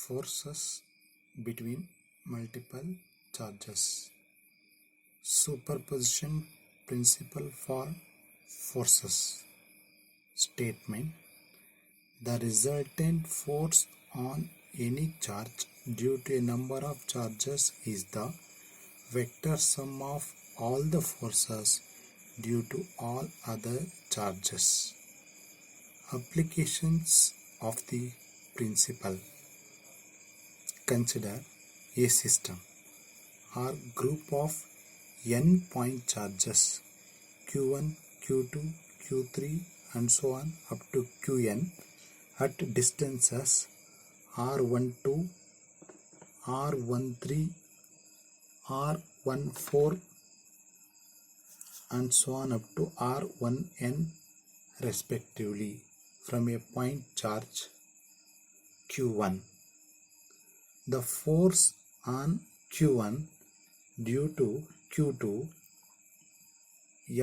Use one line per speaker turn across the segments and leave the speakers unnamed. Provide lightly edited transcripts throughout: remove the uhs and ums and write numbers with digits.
Forces between multiple charges. Superposition principle for forces. Statement: the resultant force on any charge due to a number of charges is the vector sum of all the forces due to all other charges. Applications of the principle: consider a system or group of n point charges q1, q2, q3 and so on up to qn at distances r12, r13, r14 and so on up to r1n respectively from a point charge q1. The force on q1 due to q2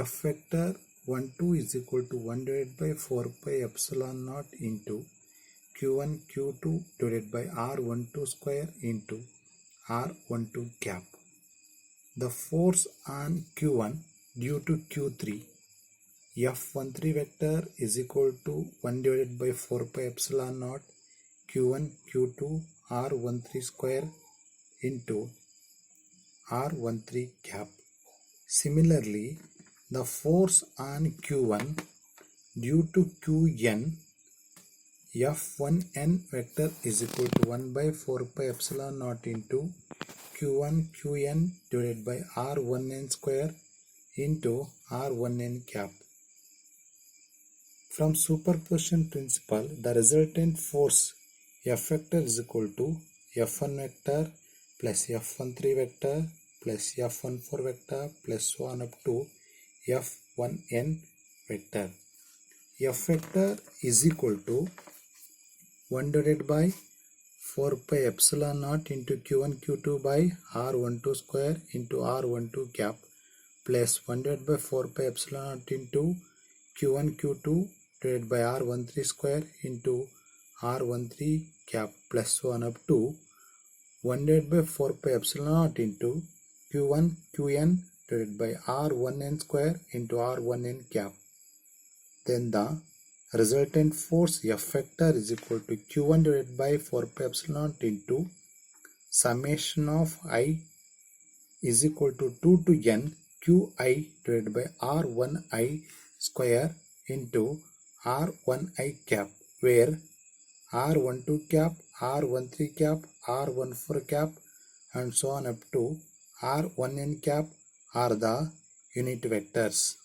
F vector 12 is equal to 1 divided by 4 pi epsilon naught into q1 q2 divided by r12 square into r12 cap. The force on q1 due to q3 F13 vector is equal to 1 divided by 4 pi epsilon naught q1 q2 r13 square into r13 cap. Similarly, the force on q1 due to qn F1n vector is equal to 1 by 4 pi epsilon naught into q1 qn divided by r1n square into r1n cap. From superposition principle, the resultant force F vector is equal to F1 vector plus F13 vector plus F14 vector plus so on up to F1n vector. F vector is equal to 1 divided by 4 pi epsilon naught into q1 q2 by r12 square into r12 cap plus 1 divided by 4 pi epsilon naught into q1 q2 divided by r13 square into r13 cap plus so on up to 1 divided by 4 pi epsilon naught into q1 qn divided by r1n square into r1n cap. Then the resultant force F vector is equal to q1 divided by 4 pi epsilon naught into summation of I is equal to 2 to n qi divided by r1i square into r1i cap, where r12 cap, r13 cap, r14 cap and so on up to r1n cap are the unit vectors.